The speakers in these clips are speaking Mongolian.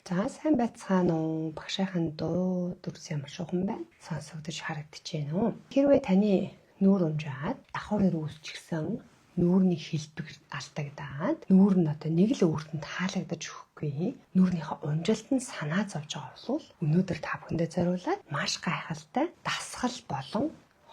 За сайн байцгаана уу? Багшаахан дуу дүрс ямар шухан байна? Сонсогдож харагдчихэв үү? Хэрвээ таны нүүр унжаад давхар нэр үүсчихсэн нүүрний хэлбэг алдагдаад нүүр нь одоо нэг л өөртөнд хаалгадаж өгөхгүй нүүрнийхээ унжилт нь санаа зовж байгаа бол өнөөдөр та бүхэндээ зориулаад маш гайхалтай дасгал болон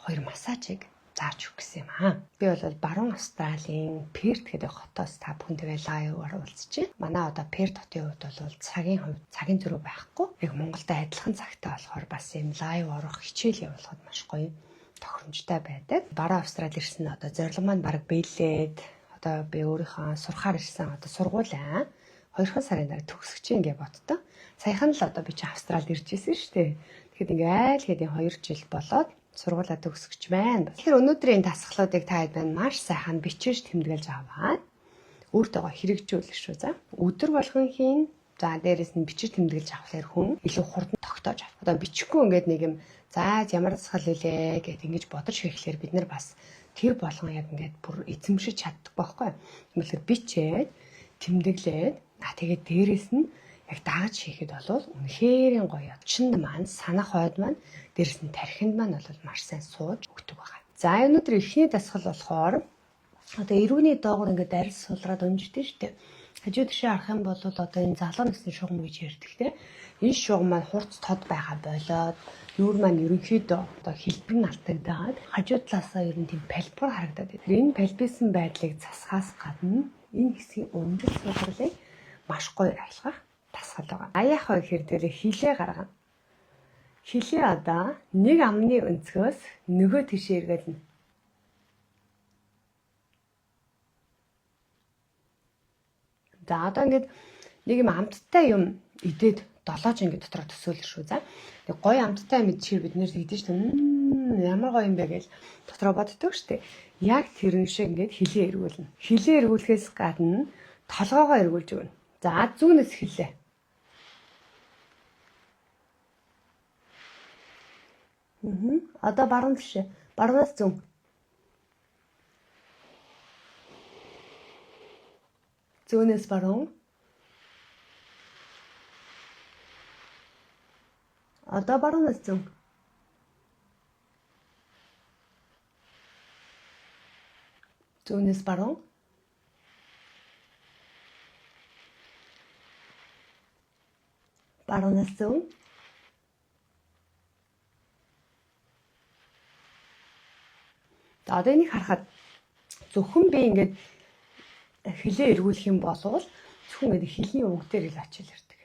2 массажийг зааж өгөх гэсэн юм аа. Би бол баруун Австралийн Перт гэдэг хотоос та бүхэнтэйгээ лайваар уулзчихъя. Манай одоо Перт хотын хувьд бол цагийн зөрүү байхгүй. Яг Монголтай адилхан цагтай болохоор бас юм лайв орох хичээл явуулахад маш гоё тохиромжтой байдаг. Баруун Австрали ирсэн одоо зорилго маань баг бэлээд одоо би өөрийнхөө сурахаар ирсэн одоо сургуулаа 2 сарын дараа төгсгөж гэж боддоо. Саяхан л одоо би чи Австралид ирж ирсэн шүү дээ. Тэгэхэд ингээ айл хэдийн 2 жил болоод сургуулаа төгсгөж байна. Тэгэхээр өнөөдрийн дасгалуудыг та хэд байна маш сайхан бичиж тэмдэглэж аваад өөртөөгөө хэрэгжүүлэх шүү. За өдөр болгон хийн. За дээрэс нь бичиж тэмдэглэж авахлаар хүн илүү хурдан тогтоож авах. Одоо бичихгүй ингээд нэг юм за ямар дасгал үлээ гэд ингэж бодож хэлэхээр бид нар бас тэр болгон яг ингээд бүр эзэмшиж чаддаг байхгүй. Тэгэхээр бичээд тэмдэглээд тэгээд дээрэс нь яг дааж хийхэд бол үнэхээр гоё. Чинд маань санах хойд маань дээрс нь тархинд маань бол маш сайн сууж өгдөг байгаа. За өнөөдөр эхний дасгал болохоор одоо эрүүний доогоор ингээд арил сулраад унждаг шүү дээ. Хажуу тишээ харах юм бол одоо энэ залуу насны шугам гэж ярьдаг те. Энэ шугам маань хурц тод байгаа болоод нүүр маань ерөнхийдөө одоо хэлбэр нь алдагдаад хажуу талаасаа ер нь тийм палбар харагдаад байна. Энэ палбисэн байдлыг засахаас гадна энэ хэсгийн унжил сулрлыг маш гоё айлгах дасгал байгаа. Аяах вэ гэхээр дээр хилээ гаргана. Хилээ одоо нэг амны өнцгөөс нөгөө тишээ эргэлнэ. За одоо ингээд нэг юм амттай юм идээд 7 жин ингээд дотроо төсөөлөх шүү. За тэг гоё амттай юм идчихэр бид нэр идэж шүү. Ямар гоё юм бэ гэж дотроо боддог шүү дээ. Яг тэрэн шиг ингээд хилээ эргүүлнэ. Хилээ эргүүлэхээс гадна толгоогоо эргүүлж өгнө. За зүүнээс хилээ. Одоо баруун тишээ. Баруунаас зүүн. Зүүнээс баруун. Одоо баруунаас зүүн. Зүүнээс баруун. Баруунаас зүүн. За одоо энийг харахад зөвхөн би ингээд хилээ эргүүлэх юм бол зөвхөн ингээд хилийн өвг дээр л очил ирдэг.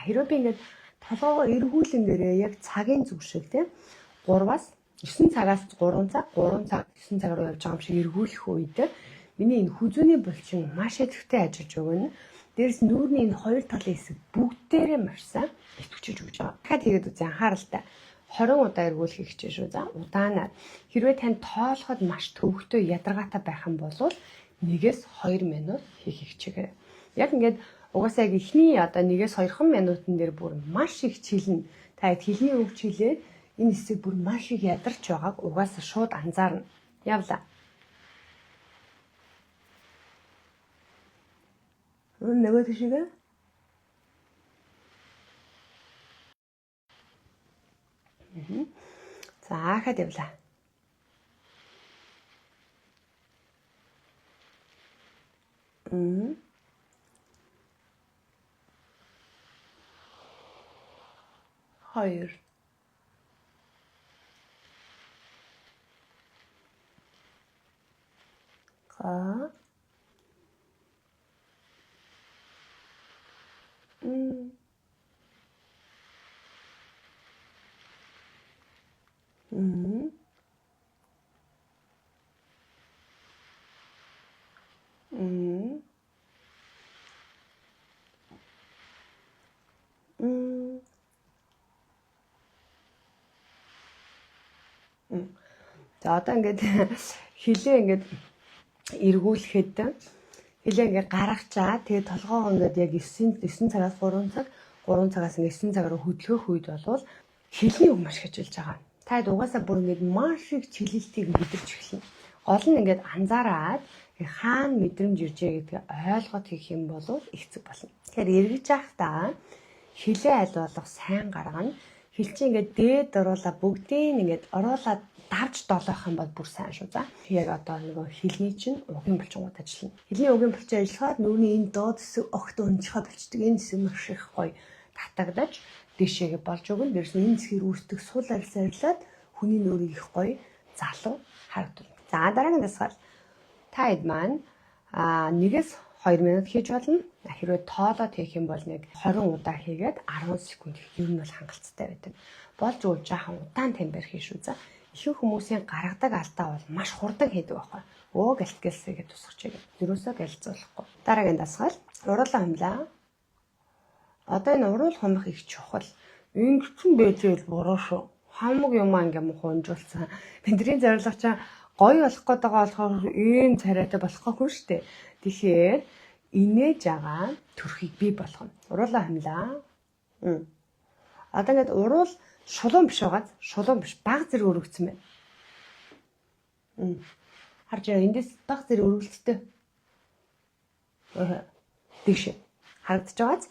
Хэрвээ би ингээд толгоогоо эргүүлэн дээрээ яг цагийн зүг шиг тийм 3-аас 9 цагаас 3 цаг 9 цаг руу явж байгаа юм шиг эргүүлэх үед миний энэ хүзүүний булчин маш идэвхтэй ажиллаж өгнө. Дээрс нүүрний энэ 2 талын хэсэг бүгдээрээ маш сайн идэвхжиж өгч байгаа. Дахиад тэгээд үзье анхааралтай 20 удаа эргүүлэхийг хичээж шүү. За удаанаар хэрвээ тань тоолоход маш төвөгтэй ядаргаатай байх юм бол 1-2 минут хийх хичээгээрэй. Яг ингээд угаасаа яг эхний одоо 1-2 минутын дээр бүр маш их чилнэ. Та хэлний өвч хилээд энэ хэсэг бүр маш их ядарч байгааг угаасаа шууд анзаарна. Явлаа. Нөгөө тишээгээ. За хаад явлаа. Хоёр. Га. За одоо ингээд хилээ ингээд эргүүлэхэд хилээ ингээд гаргачаа тэгээд толгоогоо ингээд яг 9 цагаас 3 цаг 3 цагаас ингээд 9 цаг руу хөдлөх үед бол хилний үг маш хичээлж байгаа. Та угаасаа бүр ингээд маш их чилэлтийг мэдэрч эхэлнэ. Гол нь ингээд анзаараад хаана мэдрэмж ирж байгаа гэдгийг ойлгоод хийх юм бол их зүг болно. Тэгэхээр эргэж явахдаа хилээ аль болох сайн гаргана. Хил чи ингээд дээд оруулаа бүгдийг ингээд оруулаад давж долоох юм бол бүр сайн шүү. За яг одоо нөгөө хилний чинь угийн булчингууд ажиллана. Хилний угийн булчин ажиллахаар нүуний энэ доод хэсэг огт унжихаа болчдөг. Энэ хэсэг маш их гоё татагдаж дэшегээ болж өгнө. Дээрс нь энэ хэсгээр үүсдэг сул арилс арилаад хүний нүрийг их гоё залуу харагдана. За дараагийн дасгал та хэд маань 1-2 минут хийж болно. Хэрвээ тоолоод хийх юм бол нэг 20 удаа хийгээд 10 секунд хийх юм бол хангалттай байдаг. Болж үл жаахан удаан темпээр хийш үү. За ихэнх хүмүүсийн гаргадаг алдаа бол маш хурдан хийдэг байхгүй. Гэлтгэлсэгээ тусгach яг. Юусоо гэлцүүлэхгүй. Дараагийн дасгал уруулаа хумлаа. Одоо энэ уруул хумх их чухал. Ингэсэн байжэл буруу шүү. Хамаг юм ингээм хунжуулсан. Бидний зорилго чинь гоё болох гээд байгаа болохоор ийм царайтай болохгүй шүү дээ. Тэгэхээр инээж байгаа төрхийг бий болгоно. Уруулаа хамлаа. Одоо ингээд уруул шулуун биш байгааз шулуун биш баг зэрэг өргөцсөн байна. Харж байгаа эндээс баг зэрэг өргөлттэй. Дээш харагдаж байгааз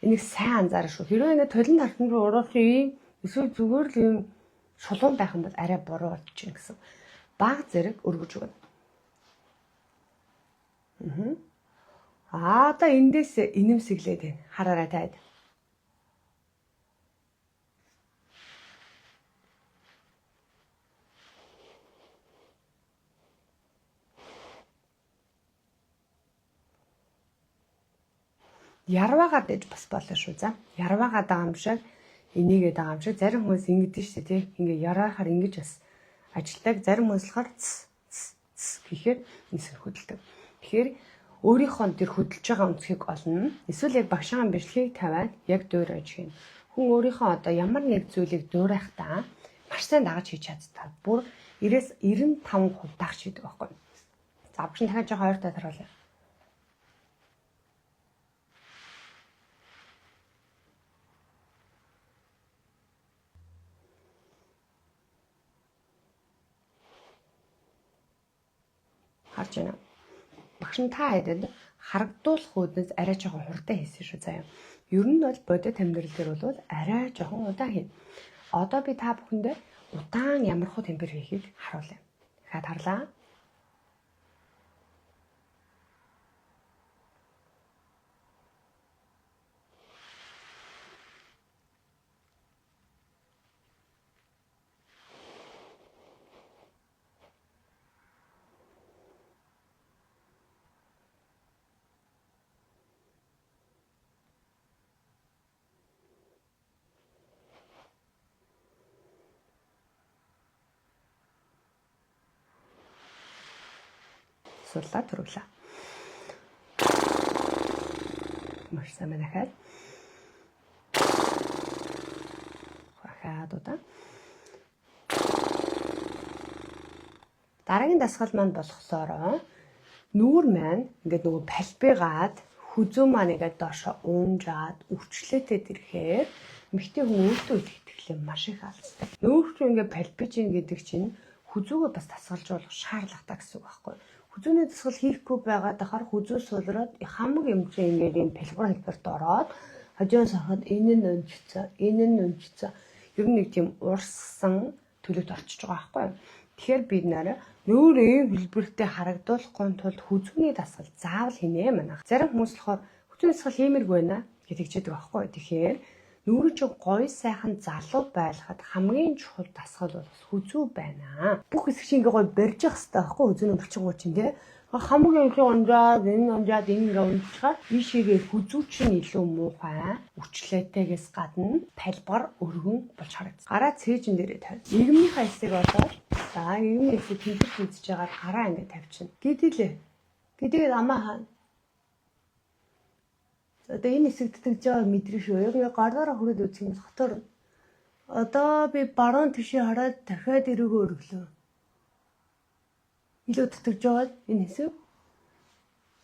энийг сайн анзаарах шүү. Хэрвээ ингээд толин тартан руу уруулсан ийм эсвэл зүгээр л ийм шулуун байх юм бол арай буруу болж чинь гэсэн. Баг зэрэг өргөж өгнө. Одоо эндээс инэмсэглээд байна. Хараарай таад. Ярваагаад ээж бас болно шүү. За ярваагаад байгаа юм шиг энийгээд байгаа юм шиг зарим хүмүүс ингэдэж шүү тий. Ингээ яраахаар ингэж бас ажилтдаг. Зарим хүмүүс болохоор гэхээр нисэр хөдөлдөг. Тэгэхээр өөрийнхөө тэр хөдөлж байгаа өнцгийг олно. Эсвэл яг багшаан бичлэгийг тавиад яг дуурайж хийн. Хүн өөрийнхөө одоо ямар нэг зүйлийг дуурайхдаа маш сайн дагаж хийж чаддаг. Бүр 90-95% дагаж хийдэг байхгүй. За багш нь дахиад жоохон ойртой таруулъя. Харж байна. Багш нь та хэдэд харагдуулах үүднээс арай жоохон хурдан хийсэн шүү заяа. Ер нь бол бодит амьдрал дээр бол арай жоохон удаан хийн. Одоо би та бүхэндээ удаан ямар хөө темпер хийхийг харуулъя. Дахиад харлаа. Сурлаа төрүүлээ. Маш сайн дахиад. Дахиад удаа. Дараагийн дасгал маань болохоор нүүр маань ингээд нөгөө пальпигаад хүзүү маань ингээд доошо уунжаад өвчлөөтэй ирэхээр эмэгтэй хүн өөртөө итгэх маш их алддаг. Нүүр чинь ингээд пальпижин гэдэг чинь хүзүүгээ бас дасгалжуулах шаардлагатай гэсэн үг байхгүй. Хүзүүний дасгал хийхгүй байгаад ахаар хүзүү сулраад хамаг юм чинь ингээд энэ палбарт ороод хажуунаас харахад энэ нь өнжицээ. Ер нь нэг тийм урссан төлөвт орчиж байгаа байхгүй. Тэгэхээр бид нараа нүүр ийм хэлбэртэй харагдуулахгүй тулд хүзүүний дасгал заавал хийнэ манайх. Зарим хүмүүс болохоор хүзүүний дасгал хиймэргүй байна гэдэг чийдэг байхгүй. Тэгэхээр нүүрийн чинь гоё сайхан залуу байлгахад хамгийн чухал дасгал бол хүзүү байна. Бүх хэсэг чинь ингээ гоё барьж явах хэрэгтэй байхгүй хүзүүний булчингууд чинь тий. Хамгийн их унжаад энэ ингээ унжчихаар ийшээгээ хүзүү чинь илүү муухай үчлээтэйгээс гадна палбар өргөн болж харагдсан. Гараа цээжин дээрээ тавь. Иргэмнийхээ хэсэг болоод за иргэмний хэсэг тэмдэг үзэж байгаа гараа ингээ тавьчихна. Гэдэлээ. Гэдгээд амаа хаана. Одоо энэ хэсэгт тэгж байгаа мэдрээ шүү. Яг ингээ гараараа хүрээд үзэх юм хотоор. Одоо би баруун тишээ хараад дахиад эргөө өргөлөө. Илүү тэтгэж байгаа энэ хэсэг.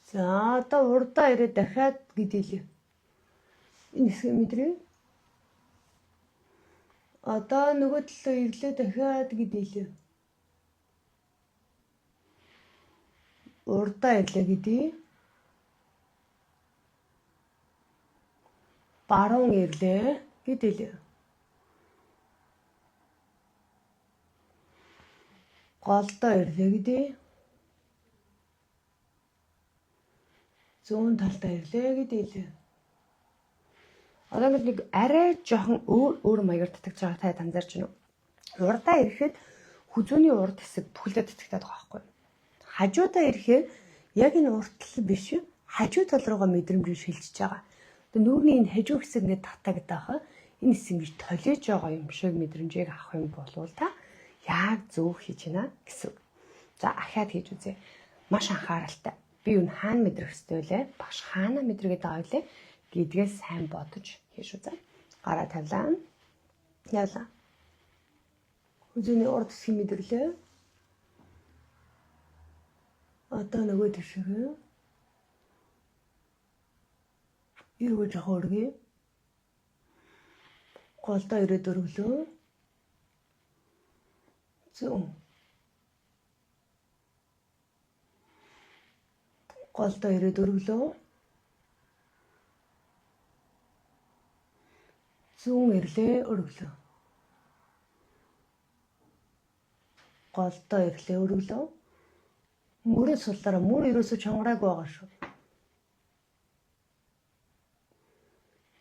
За одоо урдаа ирээд дахиад гэдэлээ. Энэ хэсэг мэдрээ. Одоо нөгөө талаа ирлээ дахиад гэдэлээ. Урдаа ирлээ гэдээ. баруун ирлээ гэдэл. Голдоо ирлээ гэдэг. Зүүн талдаа ирлээ гэдэл. Одоо ингээд нэг арай жоохон өөр маягаар татагч байгаа та анзаарч байна уу? Урдаа ирэхэд хүзүүний урд хэсэг бүхэлдээ татагтаад байгаа байхгүй. Хажуудаа ирэхээр яг энэ урттал биш хажуу тал руугаа мэдрэмж шилжиж байгаа. Одоо нүүрний энэ хажуу хэсэг ингээд татагдаад энэ хэсэг ингэж толиож байгаа юм шиг мэдрэмжийг авах юм болвол та яг зөв хийж байна гэсэн. За ахаад хийж үзье. Маш анхааралтай. Би юу хаана мэдрэх ёстой вэ? Багш хаана мэдрэгээд байгаа вэ? Гэдгээ сайн бодож хийж үзье. Гараа тавилаа. Явлаа. Хүзүүний урд хэсгийг мэдэрлээ. Одоо нөгөө төшгөө. Иргөө жоохон өргөе. Голдоо ирээд өргөлөө. Зүүн. Голдоо ирээд өргөлөө. Зүүн ирлээ өргөлөө. Голдоо ирлээ өргөлөө. Мөрөө суллаараа мөр ерөөсө чонгорайг байгаа шүү.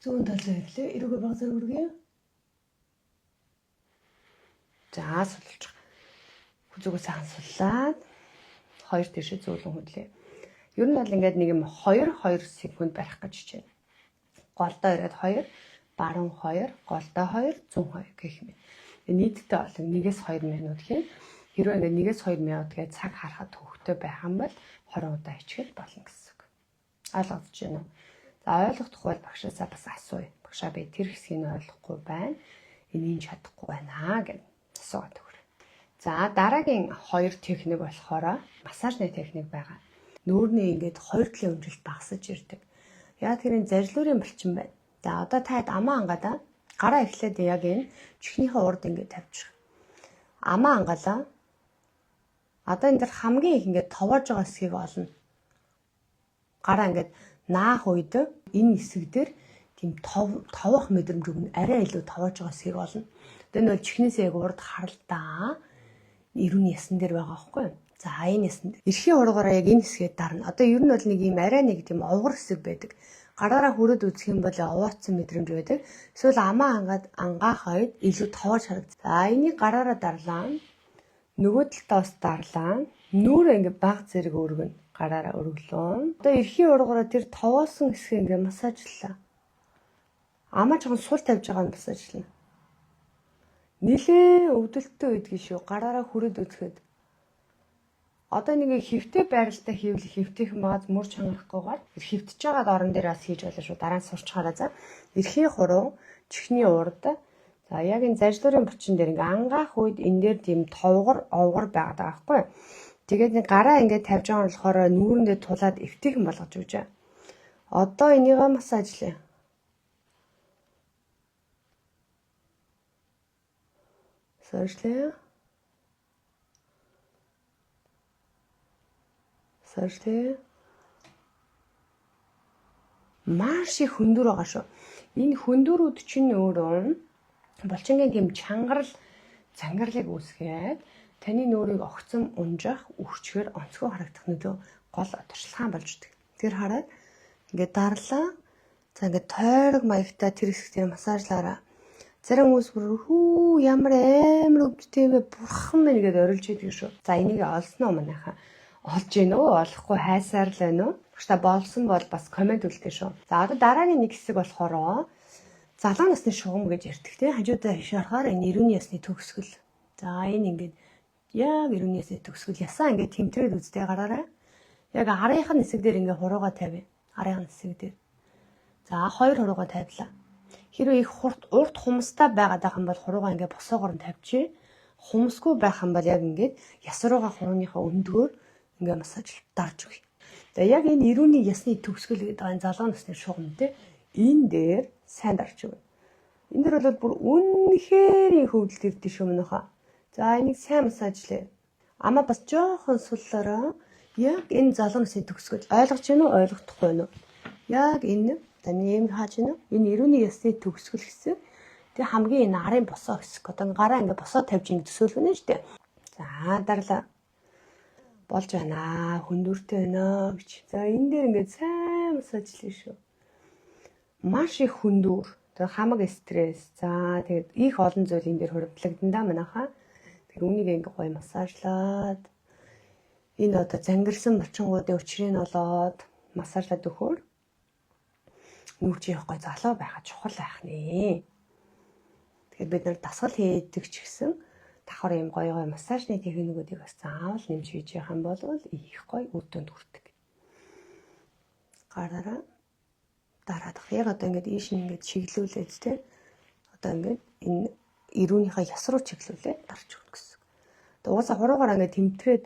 Зүүн талаа ирлээ эргөө багсаар өргөе. За сулж. Хүзүүгөө сайн суллаад хоёр тишээ зөөлөн хөдлөө. Ер нь бол ингээд нэг юм 2 секунд барих гэж байна. Голдоо ирээд 2, баруун 2, голдоо 2, зүүн 2 гэх юм. Нийтдээ бол 1-2 минут хийн. Хэрвээ ингээд 1-2 минут гэж цаг харахад төвхтэй байх юм бол 20 удаа хичээл болно гэсэн үг. Ойлгож байна уу? За ойлгохгүй бол багшаасаа бас асууя. Багшаа би тэр хэсгийг нь ойлгохгүй байна. Энийг чадахгүй байна гэж асууад өгөр. За дараагийн 2 техник болохоор массажны техник байгаа. Нүүрний ингээд 2 талын өнжилт багасж ирдэг. Яг тэрийн зарилуурын булчин байна. За одоо таад амаа ангаадаа гараа эхлээд яг энэ чихнийхээ урд ингээд тавьчих. Амаа ангаалаа. Одоо энэ дэр хамгийн их ингээд товоож байгаа хэсгийг олно. Гараа ингээд наах үед энэ хэсэг дээр тийм товох мэдрэмж өгнө. Арай илүү товоож байгаа хэсгийг олно. Тэгээ нөл чихнээсээ яг урд харалтаа ирүүний ясан дээр байгаа байхгүй юу? За энэ ясан дээр. Эрхийн ургаараа яг энэ хэсгээд дарна. Одоо ер нь бол нэг юм арай нэг тийм овгор хэсэг байдаг. Гараараа хүрээд үзэх юм бол овоцсон мэдрэмж байдаг. Эсвэл амаа ангаах үед илүү товоож харагдав. За энийг гараараа дарлаа. Нөгөө талдаа бас дарлаа. Нүрээ ингээ баг зэрэг өргөнө. Гараараа өргөлөө. Одоо эрхийн ургаараа тэр товоосон хэсгийг ингээ массажлаа. Амаа жоохон сул тавьж байгаа нь массажлаа. Нилээ өвдөлттэй үед гişүү гараараа хүрээд үзэхэд. Одоо нэг хэвтэй байралтай хийвэл хэвтэйхэн багаз мөр чангарахгүйгээр хэвтэж байгаа орон дээр бас хийж болно шүү. Дараа нь сурчхаараа за. Эрхийн хуруу, чихний урд. За яг энэ зарилуурын булчин дээр ингээ ангаах үед энэ дээр тийм овгор байгаад байгаа байхгүй юу? Тэгээд нэг гараа ингээ тавьж байгаа нь болохоор нүүрэндээ тулаад эвтэйхэн болгож өгч. Одоо энийг массажлаа. Соржлээ. Маш их хөндөр байгаа шүү. Энэ хөндөрүүд чинь өөрөө булчингийн тийм зангарлыг үүсгээд таны нүүрийг огцом унжих, үрчгээр онцгой харагдах нөлөө гол туршлагаан болж идэг. Тэр хараад ингээд дарлаа. За ингээд тойрог маягтай тэр хэсгээр массажлаараа. Зарим хүмүүс хүү ямар амар өвдөлттэй вэ? Бурхан минь гэдээ орилж идэг шүү. За энийг олсноо манайхаа. Олж гин үү? Олохгүй хайсаар л байна уу? Багш та болсон бол бас комент үлдээ шүү. За одоо дараагийн нэг хэсэг болохоор залуу насны шугам гэж ярьдаг тийм хажуудаа хашаарахаар энэ эрүүний ясны төгсгөл. За энэ ингээд яг эрүүний ясны төгсгөл ясаа ингээд тэмтрээд үзтэй гараарай. Яг арынхын хэсэг дээр ингээд хуруугаа тавь. Арынхын хэсэг дээр. За 2 хуруугаа тавилаа. Хэрвээ их урт хумстай байгаад байх юм бол хуруугаа ингээд босоогоор нь тавьчих. Хумсгүй байх юм бол яг ингээд ясруугаа хурууныхаа өндгөөр ингээд массаж дарж өгье. Тэгээ яг энэ эрүүний ясны төгсгөл гэдэг энэ залуу насны шугам те энэ дээр сайн дарж өгнө. Энэ дөр бол бүр үнэхээр их хөвдөлт ирдэ шүү мөнөөхөө. За энийг сайн массажлаа. Амаа бас жоохон суллаараа яг энэ залуу насны төгсгөл ойлгож байна уу ойлгохгүй байна уу? Яг энэ Одоо нэг юм хааж байна уу? Энэ эрүүний ясны төгсгөл хэсэг. Тэгээ хамгийн энэ арын босоо хэсэг. Одоо гараа ингээ босоо тавьж ингэ төсөөлвөн шүү дээ. За дараалал болж байна. Хүндүртэй байна гэж. За энэ дээр ингээд сайн массажлаа шүү. Маш их хүндүр. Тэгээ хамаг стресс. За тэгээд их олон зүйл энэ дээр хуримтлагдана манайхаа. Тэгэхээр үүнийг ингээд гоё массажлаад энэ одоо зангирсан булчингуудын өчрийг нь олоод массажлаад өгөхөөр нүүрчийн гоё залуу байхад чухал байх нэ. Тэгэхээр бид нар дасгал хийдэг ч гэсэн давхар юм гоё массажны техникүүдийг бас заавал нэмж хийж явах юм бол их гоё үр дүнд хүрдэг. Гараараа дараадах яг одоо ингээд ийш нь ингээд чиглүүлээд тэ одоо ингээд энэ эрүүнийхээ яс руу чиглүүлээд дарж өгнө гэсэн. Тэгээ угаасаа хуруугаараа ингээд тэмтрээд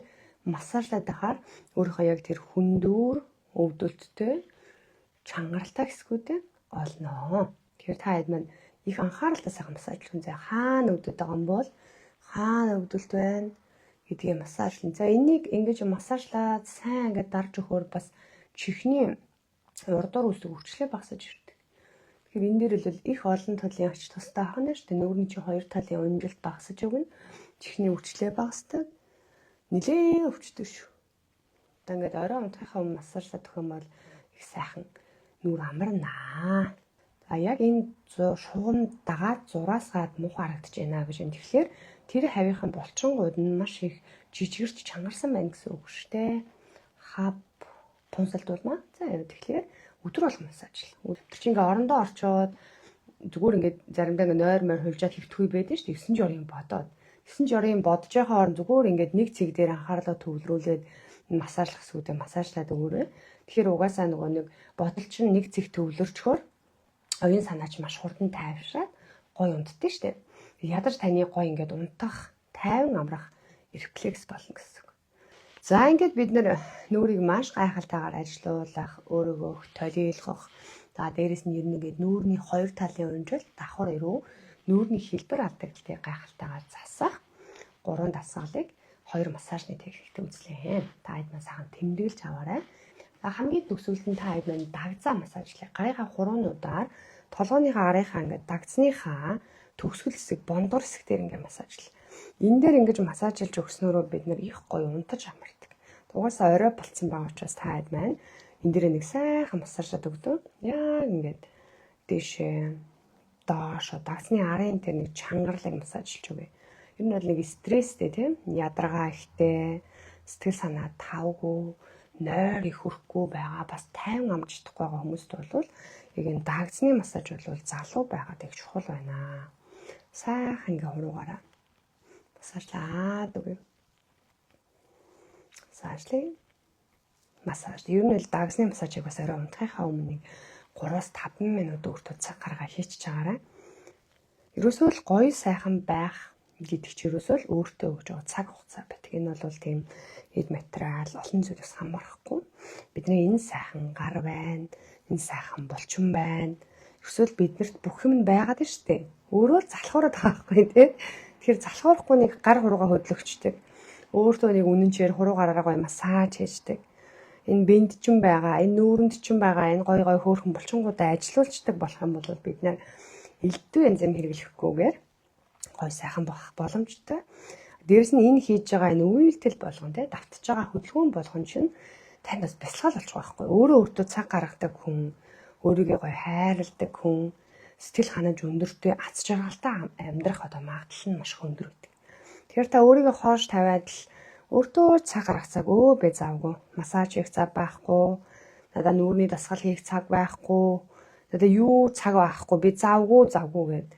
массажлаад байхаар өөрийнхөө яг тэр хүндүүр өвдөлттэй чангаралтай хэсгүүдээ олноо. Тэгэхээр та хэд маань их анхааралтай сайхан массажлах юм. За хаана өвдөд байгаа юм бол хаана өвдөлт байна гэдгийг массажлна. За энийг ингэж массажлаад сайн ингээд дарж өгөхөөр бас чихний урдуур үсэг өвчлөө багасаж ирдэг. Тэгэхээр энэ дээр л их олон талын ач тустай ахна шүү дээ. Нүрийн чи хоёр талын унжилт багасаж өгнө. Чихний өвчлөө багасдаг. Нилээ өвчдөг шүү. Одоо ингээд орой унтахынхаа өмнө массажлаад өгөх юм бол их сайхан нүур амарнаа. А яг энэ шугам дагаад зураас гад муухай харагдаж байна гэж юм. Тэгэхээр тэр хавийнхын булчингууд нь маш их жижигэрч чангарсан байна гэсэн үг шүү дээ. Хав тунсалдуулмаа. За яа тэгэхээр өдөр болгон массажлал. Тэр чинь ингээ орондоо орчоод зүгээр ингээ заримдаа ингээ нойр морь хувьжаад хэвтгүй байдаг шүү дээ. 9 жорын бодоод 9 жорын бодож байгаа орон зүгээр ингээ нэг цэг дээр анхаарлаа төвлөрүүлээд массажлах хэсгүүдээ массажлаад өгөөрэй. Тэгэхээр угаасаа нөгөө нэг бодол чинь нэг цэг төвлөрчхөөр оюун санаач маш хурдан тайвшраад гой унтдээ шүү дээ. Ядарч таны гой ингээд унтах, тайван амрах рефлекс болно гэсэн. За ингээд бид нүрийг маш гайхалтайгаар ажилуулах, өөрийгөө толийлгох. За дээрэс нь ер нь ингээд нүүрний хоёр талын унжил давхар ирүү нүүрний хэлбэр алдагдaltaй гайхалтайгаар засах 3 дасгалыг 2 массажны техниктэй үзлээ. Та хэд маань сайхан тэмдэглэж аваарай. За хамгийн төгсгөлд нь та хэд маань дагзаа массажлах. Гарынхаа хуруунуудаар толгойнхаа арынхаа ингээд дагцныхаа төгсгөл хэсэг, бондор хэсэг дээр ингээд массажлах. Энэ дээр ингэж массажлж өгснөөрөө бид нэр их гоё унтаж амардаг. Угаасаа орой болцсон байгаа учраас та хэд маань энэ дээр нэг сайхан массажлаад өгдөө. Яг ингээд дээшээ доош дагцны арын тэр нэг чангарлыг массажлж өгье. Ер нь бол нэг стресстэй тийм ядаргаа ихтэй, сэтгэл санаа тавгүй, нойр их хөрөхгүй байгаа бас тайван амж чадахгүй байгаа хүмүүст бол яг энэ дагцны массаж бол залуу байгаад их чухал байна. Сайхан ингээ хуруугаараа массажлаад өгье. Массажлыг массаж. Ер нь л дагцны массажийг бас орой унтахынхаа өмнө 3-5 минут өөртөө цаг гаргаад хийчихэж байгаарай. Ерөөсөө л гоё сайхан байх гэдэг чинь ерөөсөө л өөртөө өгж байгаа цаг хугацаа байдаг. Энэ бол тийм эд материал олон зүйлээс хамаарахгүй. Бидний энэ сайхан гар байна, энэ сайхан булчин байна. Ерөөсөө л биднэрт бүх юм байгаад байна шүү дээ. Өөрөө л залхуураад байгаа байхгүй тий. Тэгэхээр залхуурахгүй нэг гар хуруугаа хөдлөгчдөг. Өөртөө нэг үнэнчээр хуруугаараа гоё массаж хийждэг. Энэ бэндчин байгаа, энэ нүүрэнд чин байгаа, энэ гоё хөөрхөн булчингуудаа ажилуулцдаг болох юм бол бид нэр элдв энзим хэрэглэхгүйгээр гой сайхан болох боломжтой. Дээрэс нь энэ хийж байгаа энэ үйлдэл болгон те давтж байгаа хөдөлгөөн болгон чинь танд бас бясалгал болчих واخхой. Өөрөө өөртөө цаг гаргадаг хүн, өөрийгөө гой хайрладаг хүн, сэтгэл ханаж өндөртэй ац жаргалтай амьдрах одоо магадлал нь маш өндөр байдаг. Тэгэхээр та өөрийгөө хоош тавиад л өөртөө цаг гаргах цаг бай завгүй. Массаж хийх цаг байхгүй. Надаа нүүрний дасгал хийх цаг байхгүй. Надаа юу цаг байхгүй. Би завгүй гэд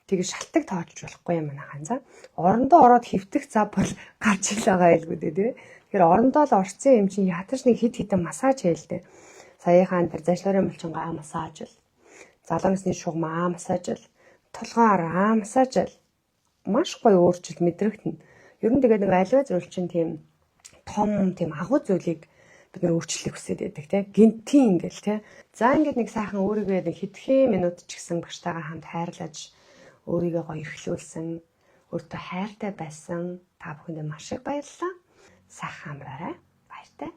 тэгээ шалтгаан тоочж болохгүй юм манайхан за. Орондоо ороод хөвтөх зав бол гарч ил байгаа байлгүй дээ тий. Тэгэхээр орондоо л орцсон юм чинь ятаж нэг хид хитэн массаж хийлдэ. Саяхан тэр зажларын булчингаа массаж л. Залуу насны шугамаа массаж л. Толгоороо массаж л. Маш гоё өөрчлөлт мэдрэгдэнэ. Ер нь тэгээд нэг аливаа зүйл чинь тийм том тийм агуу зүйлийг бид нэр өөрчлөлийг хүсэж байдаг тий. Гинтийн ингээл тий. За ингээд нэг сайхан өөрийгөө нэг хэдхэн минут ч гэсэн багштайгаа хамт хайрлаж өөрийгөө гоё эхлүүлсэн, өөртөө хайртай байсан та бүхэндээ маш их баярлалаа. Сайхан амраарай. Баяртай.